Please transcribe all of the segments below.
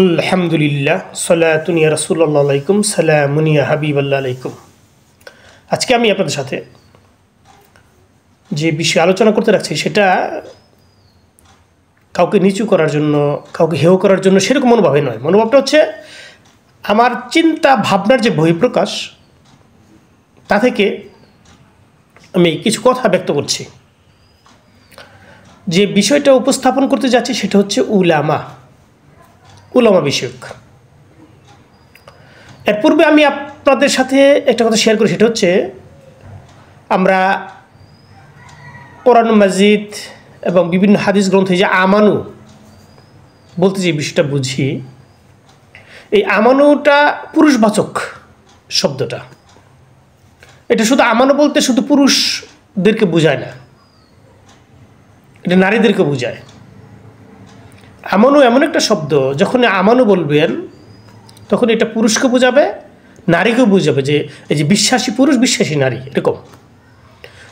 আলহামদুলিল্লাহ সালাতুন ইয়া রাসূলুল্লাহ আলাইকুম সালামুন ইয়া হাবিবাল্লাহ আলাইকুম। আজকে আমি আপনাদের সাথে যে বিষয়ে আলোচনা করতে রাখছি সেটা কাউকে নিচু করার জন্য, কাউকে হেয় করার জন্য সেরকম মনোভাবে নয়। মনোভাবটা হচ্ছে আমার চিন্তা ভাবনার যে বহিঃপ্রকাশ, তা থেকে আমি কিছু কথা ব্যক্ত করছি। যে বিষয়টা উপস্থাপন করতে যাচ্ছি সেটা হচ্ছে উলামা বিষয়ক। এর পূর্বে আমি আপনাদের সাথে একটা কথা শেয়ার করি, সেটা হচ্ছে আমরা কোরআন মাজিদ এবং বিভিন্ন হাদিস গ্রন্থে যে আমানু বলতে যে বিষয়টা বুঝি, এই আমানুটা পুরুষবাচক শব্দটা। এটা শুধু আমানু বলতে শুধু পুরুষদেরকে বোঝায় না, এটা নারীদেরকে বোঝায়। আমানু এমন একটা শব্দ, যখন আমানু বলবেন তখন এটা পুরুষকে বোঝাবে, নারীকেও বোঝাবে, যে এই যে বিশ্বাসী পুরুষ বিশ্বাসী নারী এরকম।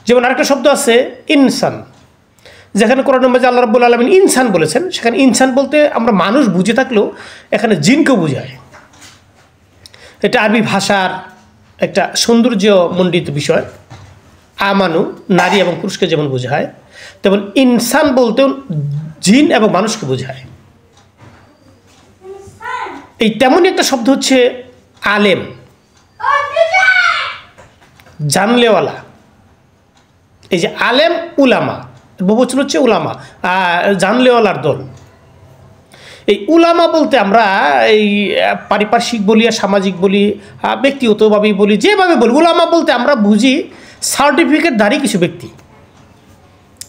যেমন আরেকটা শব্দ আছে ইনসান, যেখানে কোরআন মাজিদে আল্লাহ রাব্বুল আলামিন ইনসান বলেছেন, সেখানে ইনসান বলতে আমরা মানুষ বুঝে থাকলেও এখানে জিনকেও বোঝায়। এটা আরবি ভাষার একটা সৌন্দর্যমণ্ডিত বিষয়। আমানু নারী এবং পুরুষকে যেমন বোঝায়, তেমন ইনসান বলতেও জিন এবং মানুষকে বোঝায়। এই তেমনই একটা শব্দ হচ্ছে আলেম, জানলেওয়ালা। এই যে আলেম উলামা, বহুবচন হচ্ছে উলামা, জানলেওয়ালার দল। এই উলামা বলতে আমরা এই পারিপার্শ্বিক বলি আর সামাজিক বলি, ব্যক্তিগতভাবেই বলি, যেভাবে বলি, উলামা বলতে আমরা বুঝি সার্টিফিকেটধারী কিছু ব্যক্তি।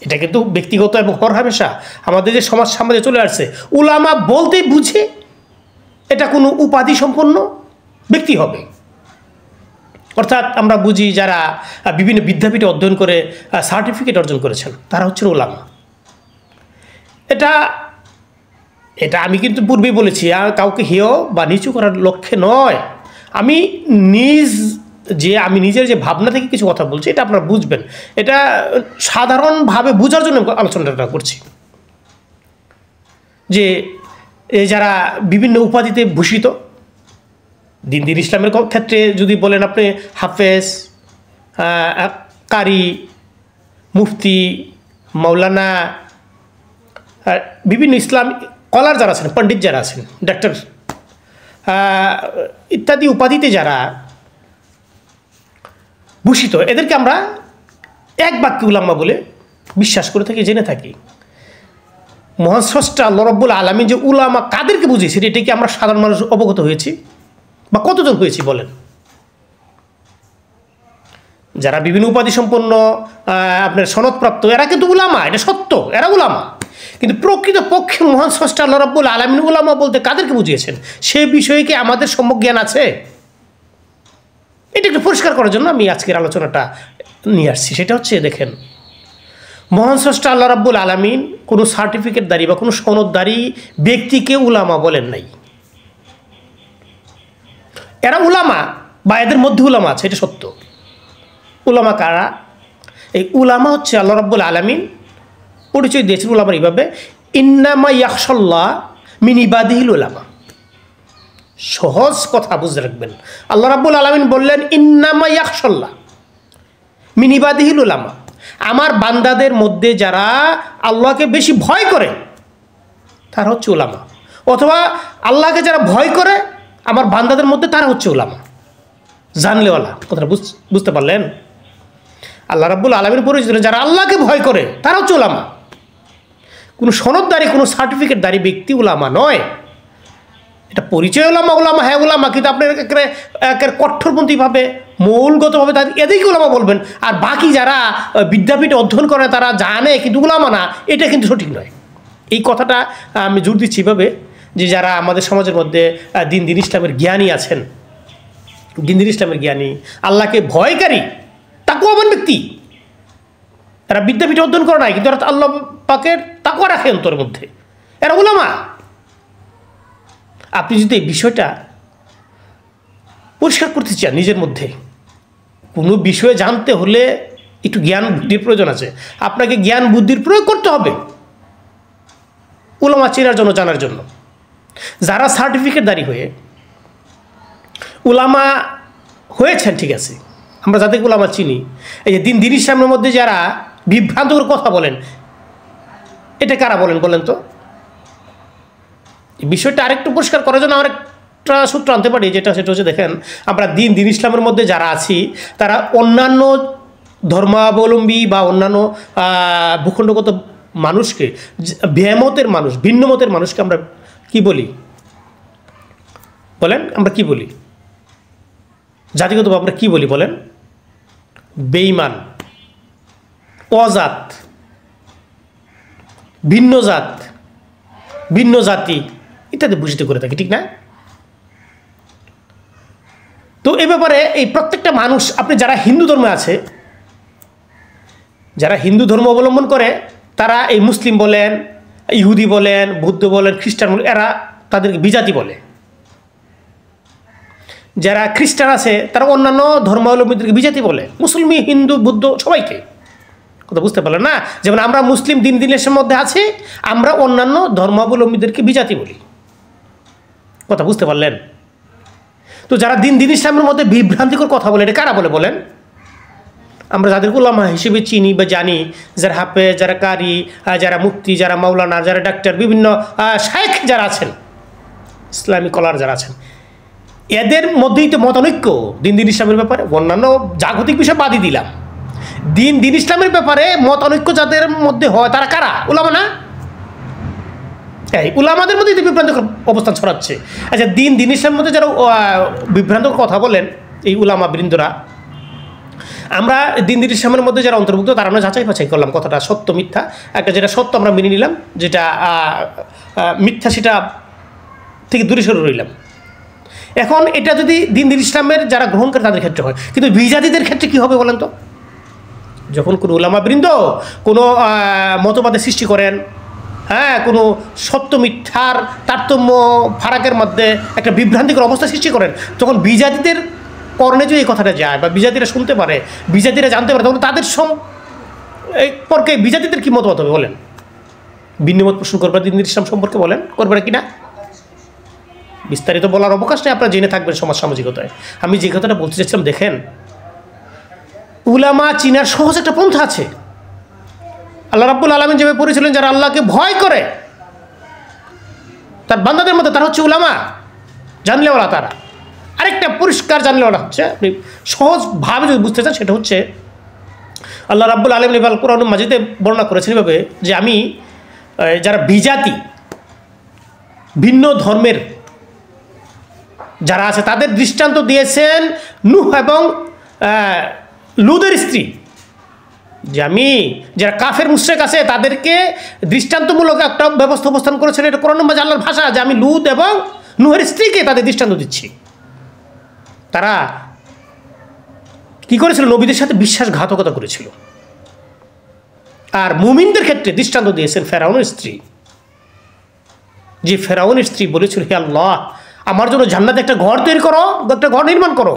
এটা কিন্তু ব্যক্তিগত এবং হরহামেশা আমাদের যে সমাজে চলে আসছে, উলামা বলতেই বুঝে এটা কোনো উপাধি সম্পন্ন ব্যক্তি হবে। অর্থাৎ আমরা বুঝি যারা বিভিন্ন বিদ্যাপীঠে অধ্যয়ন করে সার্টিফিকেট অর্জন করেছেন, তারা হচ্ছেন উলামা। এটা আমি কিন্তু পূর্বেই বলেছি, কাউকে হেয় বা নিচু করার লক্ষ্যে নয়। আমি নিজের যে ভাবনা থেকে কিছু কথা বলছি, এটা আপনারা বুঝবেন। এটা সাধারণভাবে বোঝার জন্য আলোচনাটা করছি। যে যারা বিভিন্ন উপাধিতে ভূষিত, দিন ইসলামের ক্ষেত্রে যদি বলেন আপনি হাফেজ, কারি, মুফতি, মাওলানা, বিভিন্ন ইসলাম কলার যারা আছেন, পণ্ডিত যারা আছেন, ডাক্তার ইত্যাদি উপাধিতে যারা ভূষিত, এদেরকে আমরা এক বাক্যে উলামা বলে বিশ্বাস করে থাকি, জেনে থাকি। মহান স্রষ্টা আল্লাহ রাব্বুল আলামিন যে উলামা কাদেরকে বুঝিয়েছে, এটা কি আমরা সাধারণ মানুষ অবগত হয়েছি বা কতজন হয়েছি বলেন? যারা বিভিন্ন উপাধি সম্পন্ন, আপনার সনদপ্রাপ্ত, এরা কিন্তু উলামা, এটা সত্য, এরা উলামা। কিন্তু প্রকৃত পক্ষে মহান স্রষ্টা আল্লাহ রাব্বুল আলামিন উলামা বলতে কাদেরকে বুঝিয়েছেন, সে বিষয়ে কি আমাদের সম্যক জ্ঞান আছে? এটা একটু পরিষ্কার করার জন্য আমি আজকের আলোচনাটা নিয়ে আসছি। সেটা হচ্ছে, দেখেন, মহান স্রষ্টা আল্লাহ রাব্বুল আলামিন কোনো সার্টিফিকেটধারী বা কোনো সনদধারী ব্যক্তিকে উলামা বলেন নাই। এরা উলামা বা এদের মধ্যে উলামা আছে, এটা সত্য। উলামা কারা? এই উলামা হচ্ছে আল্লাহ রাব্বুল আলামিন পরিচয় দিয়েছেন উলামার এইভাবে, ইন্নামা ইয়াখশাল্লাহ মিন ইবাদিহিল উলামা। সহজ কথা বুঝে রাখবেন, আল্লাহ রাব্বুল আলামিন বললেন ইন্নামা ইয়াখশাল্লাহ মিন ইবাদিহিল উলামা। আমার বান্দাদের মধ্যে যারা আল্লাহকে বেশি ভয় করে তারা হচ্ছে উলামা। অথবা আল্লাহকে যারা ভয় করে আমার বান্দাদের মধ্যে, তারা হচ্ছে উলামা, জানলেওয়ালা। কথাটা বুঝতে পারলেন? আল্লাহ রাব্বুল আলামিন পরিচিত যারা আল্লাহকে ভয় করে তারা হচ্ছে উলামা। কোনো সনদধারী, কোনো সার্টিফিকেটধারী ব্যক্তি উলামা নয়। এটা পরিচয় উলামা, হ্যাঁ উলামা, কিন্তু আপনার একের কঠোরপন্থীভাবে মৌলগতভাবে তাদের এদেরকে উলামা বলবেন, আর বাকি যারা বিদ্যাপীঠে অধ্যয়ন করে তারা জানে কিন্তু উলামা না, এটা কিন্তু সঠিক নয়। এই কথাটা আমি জোর দিচ্ছি এভাবে, যে যারা আমাদের সমাজের মধ্যে দিন ইসলামের জ্ঞানী আছেন, দিন ইসলামের জ্ঞানী, আল্লাহকে ভয়কারী, তাকওয়াবান ব্যক্তি, এরা বিদ্যাপীঠে অধ্যয়ন করে নাই, কিন্তু এরা আল্লাহ পাকের তাকওয়া রাখে অন্তরের মধ্যে, এরা উলামা। আপনি যদি এই বিষয়টা পরিষ্কার করতে চান নিজের মধ্যে, কোনো বিষয়ে জানতে হলে একটু জ্ঞান বুদ্ধির প্রয়োজন আছে। আপনাকে জ্ঞান বুদ্ধির প্রয়োগ করতে হবে উলামা চেনার জন্য, জানার জন্য। যারা সার্টিফিকেটধারী হয়ে উলামা হয়েছেন, ঠিক আছে, আমরা যাদেরকে উলামা চিনি, এই যে দিন ইসলামের মধ্যে যারা বিভ্রান্তকর কথা বলেন, এটা কারা বলেন বলেন তো? এই বিষয়টা আরেকটু পরিষ্কার করার জন্য আরেকটা সূত্র আনতে পারি, সেটা হচ্ছে দেখেন, আমরা দিন ইসলামের মধ্যে যারা আছি তারা অন্যান্য ধর্মাবলম্বী বা অন্যান্য ভূখণ্ডগত মানুষকে, বেমতের মানুষ, ভিন্ন মতের মানুষকে আমরা কি বলি বলেন? আমরা কি বলি জাতিগতভাবে? আমরা কি বলি বলেন? বেঈমান, অজাত, ভিন্ন জাত, ভিন্ন জাতি ইত্যাদি ভূষিত করে থাকি, ঠিক না? তো এ ব্যাপারে এই প্রত্যেকটা মানুষ, আপনি যারা হিন্দু ধর্মে আছে, যারা হিন্দু ধর্ম অবলম্বন করে, তারা এই মুসলিম বলেন, ইহুদি বলেন, বৌদ্ধ বলেন, খ্রিস্টান বলেন, এরা তাদেরকে বিজাতি বলে। যারা খ্রিস্টান আছে তারা অন্যান্য ধর্মাবলম্বীদেরকে বিজাতি বলে, মুসলমান, হিন্দু, বৌদ্ধ সবাইকে। কথা বুঝতে পারলেন না? যেমন আমরা মুসলিম দিন ইসলামের মধ্যে আছি, আমরা অন্যান্য ধর্মাবলম্বীদেরকে বিজাতি বলি। কথা বুঝতে পারলেন? তো যারা দিন ইসলামের মধ্যে বিভ্রান্তিকর কথা বলে, এটা কারা বলে বলেন? আমরা যাদের উলামা হিসেবে চিনি বা জানি, যারা হাফেজ, যারা কারি, যারা মুফতি, যারা মাওলানা, যারা ডাক্তার, বিভিন্ন শায়েখ যারা আছেন, ইসলামী কলার যারা আছেন, এদের মধ্যেই তো মতানৈক্য দিন ইসলামের ব্যাপারে। অন্যান্য জাগতিক বিষয় বাদই দিলাম, দিন ইসলামের ব্যাপারে মতানৈক্য যাদের মধ্যে হয় তারা কারা? উলামা না? এই উলামাদের মধ্যেই বিভ্রান্তকর অবস্থান ছড়াচ্ছে। আচ্ছা, দিন ইসলামের মধ্যে যারা বিভ্রান্তকর কথা বলেন, এই উলামা বৃন্দরা, আমরা দিন ইসলামের মধ্যে যারা অন্তর্ভুক্ত তারা আমরা যাচাই বাছাই করলাম কথাটা সত্য মিথ্যা। একটা যেটা সত্য আমরা মেনে নিলাম, যেটা মিথ্যা সেটা থেকে দূরে সরে রইলাম। এখন এটা যদি দিন ইসলামের যারা গ্রহণ করে তাদের ক্ষেত্রে হয়, কিন্তু বিজাতিদের ক্ষেত্রে কি হবে বলেন তো? যখন কোনো উলামাবৃন্দ কোনো মতবাদের সৃষ্টি করেন, হ্যাঁ, কোনো সত্য মিথ্যার তারতম্য ফারাকের মধ্যে একটা বিভ্রান্তিকর অবস্থা সৃষ্টি করেন, তখন বিজাতিদের কর্ণে যদি এই কথাটা যায় বা বিজাতিরা শুনতে পারে, বিজাতিরা জানতে পারে, তখন তাদের সম্পর্কে বিজাতিদের কী মতবাদ হবে বলেন? ভিন্নমত পোষণ করবে দিন ইসলাম সম্পর্কে বলেন, করবে না কি না? বিস্তারিত বলার অবকাশ নেই, আপনারা জেনে থাকবেন সমাজ সামাজিকতায়। আমি যে কথাটা বলতে চাচ্ছিলাম, দেখেন, উলামা চিনার সহজ একটা পন্থা আছে। আল্লাহ রাব্বুল আলামিন যেভাবে পড়েছিলেন, যারা আল্লাহকে ভয় করে তার বান্দাদের মধ্যে, তারা হচ্ছে উলামা, জানলেওয়ালা। তারা আরেকটা পরিষ্কার জানলেওয়ালা হচ্ছে, আপনি সহজভাবে যদি বুঝতে চান, সেটা হচ্ছে আল্লাহ রাব্বুল আলামিন আল কুরআন মাজিদে বর্ণনা করেছেন এভাবে যে আমি যারা বিজাতি, ভিন্ন ধর্মের যারা আছে তাদের দৃষ্টান্ত দিয়েছেন নূহ এবং লূতের স্ত্রী। যে আমি যারা কাফের মুশরিক আছে তাদেরকে দৃষ্টান্তমূলক একটা ব্যবস্থা উপস্থান করেছেন, এটা কোরআন মাজিদ আল্লাহর ভাষা, যে আমি লূত এবং নূহের স্ত্রীকে তাদের দৃষ্টান্ত দিচ্ছি। তারা কি করেছিল? নবীদের সাথে বিশ্বাসঘাতকতা করেছিল। আর মুমিনদের ক্ষেত্রে দৃষ্টান্ত দিয়েছেন ফেরাউনের স্ত্রী, যে ফেরাউনের স্ত্রী বলেছিল, হে আল্লাহ, আমার জন্য জান্নাতে একটা ঘর তৈরি করো, একটা ঘর নির্মাণ করো,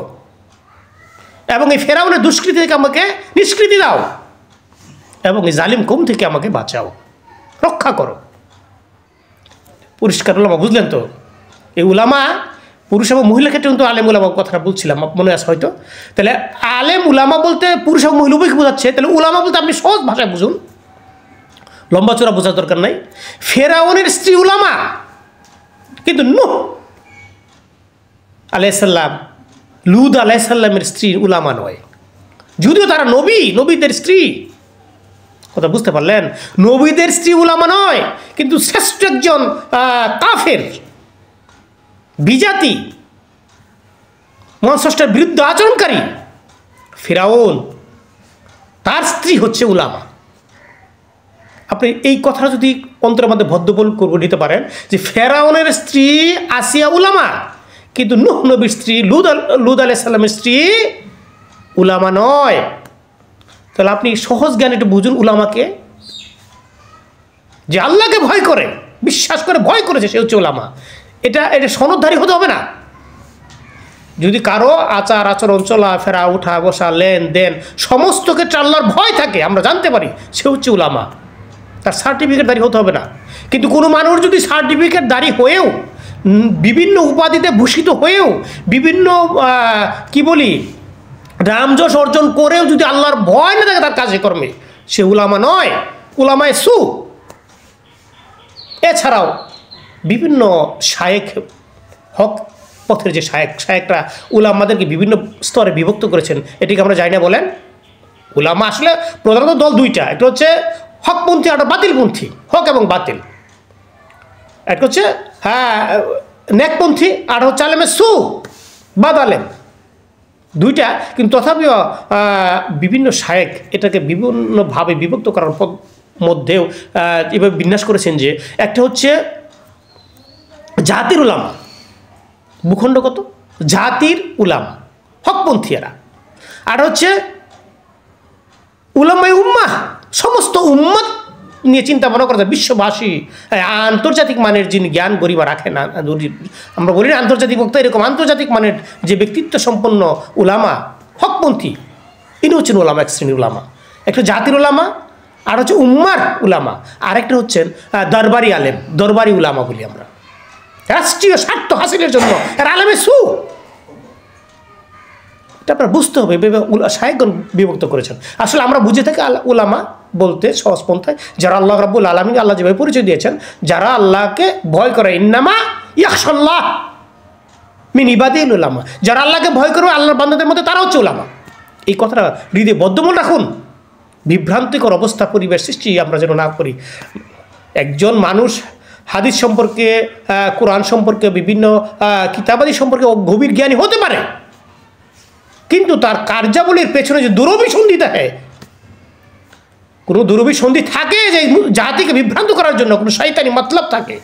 এবং এই ফেরাউনের দুষ্কৃতি থেকে আমাকে নিষ্কৃতি দাও, এবং এই জালিম কওম থেকে আমাকে বাঁচাও, রক্ষা করো। পরিষ্কার উলামা, বুঝলেন তো? এই উলামা পুরুষ এবং মহিলার ক্ষেত্রে কিন্তু আলেম উলামা কথাটা বলছিলাম, মনে আছে হয়তো। তাহলে আলেম উলামা বলতে পুরুষ এবং মহিলা উভয়কে বোঝাচ্ছে। তাহলে উলামা বলতে আপনি সহজ ভাষায় বুঝুন, লম্বা চড়া বোঝার দরকার নাই। ফেরাউনের স্ত্রী উলামা, কিন্তু নূহ আলাইহিসসালাম, লূত আলাইহিসসালামের স্ত্রী উলামা নয়, যদিও তারা নবীদের স্ত্রী। কথা বুঝতে পারলেন? নবীদের স্ত্রী উলামা নয়, কিন্তু শ্রেষ্ঠ একজন কাফের বিজাতি, মহান স্রষ্টার বিরুদ্ধে আচরণকারী ফিরাউন, তার স্ত্রী হচ্ছে উলামা। আপনি এই কথাটা যদি অন্তরের মধ্যে ভদ্রবল করব নিতে পারেন, যে ফেরাউনের স্ত্রী আসিয়া উলামা, কিন্তু নূহ নবীর স্ত্রী লূত আলাইহিস সালামের স্ত্রী উলামা নয়। তাহলে আপনি সহজ জ্ঞান একটু বুঝুন, উলামাকে যে আল্লাহকে ভয় করে, বিশ্বাস করে, ভয় করেছে, সে হচ্ছে উলামা। এটা সনদধারী হতে হবে না। যদি কারো আচার আচরণ, চলাফেরা, উঠা বসা, লেনদেন সমস্ত ক্ষেত্রে আল্লাহর ভয় থাকে, আমরা জানতে পারি, সে হচ্ছে উলামা। তার সার্টিফিকেটধারী হতে হবে না। কিন্তু কোনো মানুষ যদি সার্টিফিকেটধারী হয়েও বিভিন্ন উপাধিতে ভূষিত হয়েও বিভিন্ন কি বলি নামযশ অর্জন করেও যদি আল্লাহর ভয় না থাকে তার কাজে কর্মে, সে উলামা নয়, উলামায়ে সু। এছাড়াও বিভিন্ন শায়েখ, হক পথের যে শায়েকরা উলামাদেরকে বিভিন্ন স্তরে বিভক্ত করেছেন, এটিকে আমরা জানি না বলেন। উলামা আসলে প্রধানত দল দুইটা, একটা হচ্ছে হকপন্থী আর একটা বাতিলপন্থী, হক এবং বাতিল। একটা হচ্ছে নেকপন্থী আর হচ্ছে আলেমে সু বাদ আলেম, দুইটা। কিন্তু তথাপিও বিভিন্ন শায়েক এটাকে বিভিন্নভাবে বিভক্ত করার মধ্যেও এভাবে বিন্যাস করেছেন যে একটা হচ্ছে জাতির উলামা, ভূখণ্ডগত জাতির উলামা হকপন্থীরা, আর হচ্ছে উলামায়ে উম্মাহ, সমস্ত উম্মত নিয়ে চিন্তা ভাবনা করতে বিশ্ববাসী আন্তর্জাতিক মানের যিনি জ্ঞান গরিমা রাখেন, আমরা বলি না আন্তর্জাতিক বক্তা, এরকম আন্তর্জাতিক মানের যে ব্যক্তিত্ব সম্পন্ন উলামা হকপন্থী, ইনি হচ্ছেন উলামা, এক শ্রেণীর উলামা। একটা জাতির উলামা, আর হচ্ছে উম্মার উলামা, আরেকটা হচ্ছেন দরবারি আলেম, দরবারি উলামা বলি আমরা, রাষ্ট্রীয় স্বার্থ হাসিলের জন্য আর আলেমে সু। এটা আপনার বুঝতে হবে, শায়েখগণ বিভক্ত করেছেন। আসলে আমরা বুঝে থাকি উলামা বলতে সহজ পন্থায় যারা আল্লাহ রাব্বুল আলামিন, আল্লাহ যেভাবে পরিচয় দিয়েছেন, যারা আল্লাহকে ভয় করে, ইন্নামা ইয়াখশাল্লাহ মিন ইবাদিল উলামা, যারা আল্লাহকে ভয় করবে আল্লাহর বান্দাদের মধ্যে তারা হচ্ছে উলামা। এই কথাটা হৃদয়ে বদ্ধমূল রাখুন, বিভ্রান্তিকর অবস্থা পরিবেশ সৃষ্টি আমরা যেন না করি। একজন মানুষ হাদিস সম্পর্কে, কোরআন সম্পর্কে, বিভিন্ন কিতাবাদি সম্পর্কে গভীর জ্ঞানী হতে পারে, কিন্তু তার কার্যাবলীর পেছনে যে দুরভিসন্ধি থাকে, কোনো দুরভিসন্ধি থাকে যে জাতিকে বিভ্রান্ত করার জন্য কোনো শয়তানি মতলব থাকে,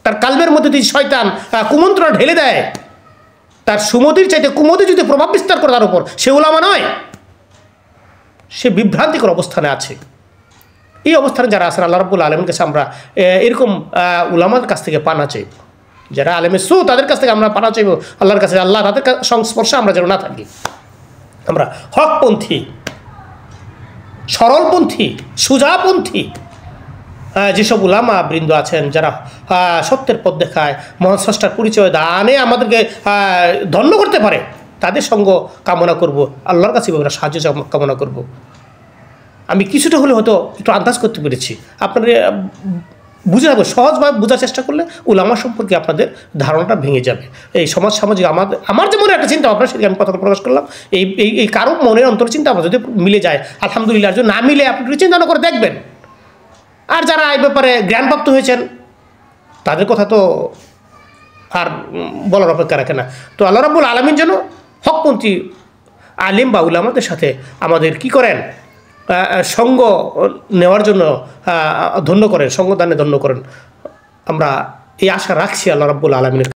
তার কালবের মধ্যে যদি শয়তান কুমন্ত্রণা ঢেলে দেয়, তার সুমতির চাইতে কুমতি যদি প্রভাব বিস্তার করে তার উপর, সে উলামা নয়, সে বিভ্রান্তিকর অবস্থানে আছে। এই অবস্থানে যারা আছেন আল্লাহ রাব্বুল আলামিনের কাছে আমরা এরকম উলামার কাছ থেকে পানা চাইব, যারা আলেমে সু তাদের কাছ থেকে আমরা পানা চাইব আল্লাহর কাছে, আল্লাহ তাদের সংস্পর্শে আমরা যেন না থাকি। আমরা হকপন্থী, সরলপন্থী, সুজাপন্থী যেসব উলামা বৃন্দ আছেন, যারা সত্যের পথ দেখায়, মহান স্রষ্টার পরিচয় দানে আমাদেরকে ধন্য করতে পারে, তাদের সঙ্গ কামনা করব, আল্লাহর কাছে আমরা সাহায্য কামনা করব। আমি কিছুটা হলে হয়তো একটু আন্দাজ করতে পেরেছি, আপনাদের বুঝে যাবে, সহজভাবে বোঝার চেষ্টা করলে উলামা সম্পর্কে আপনাদের ধারণাটা ভেঙে যাবে। এই সমাজ সামাজিক আমার যে মনে একটা চিন্তা ভাবনা, সেটা আমি কথা প্রকাশ করলাম। এই কারো মনের অন্তর্চিন্তা আমার যদি মিলে যায় আলহামদুলিল্লাহ, যদি না মিলে আপনি চিন্তা করে দেখবেন। আর যারা এই ব্যাপারে জ্ঞানপ্রাপ্ত হয়েছেন তাদের কথা তো আর বলার অপেক্ষা রাখে না। তো আল্লাহ রাব্বুল আলামিন যেন হকপন্থী আলিম বা উলামাদের সাথে আমাদের কি করেন, সঙ্গ নেওয়ার জন্য ধন্য করেন, সঙ্গদানে ধন্য করেন। আমরা এই আশা রাখছি আল্লাহ রাব্বুল আলামিনের।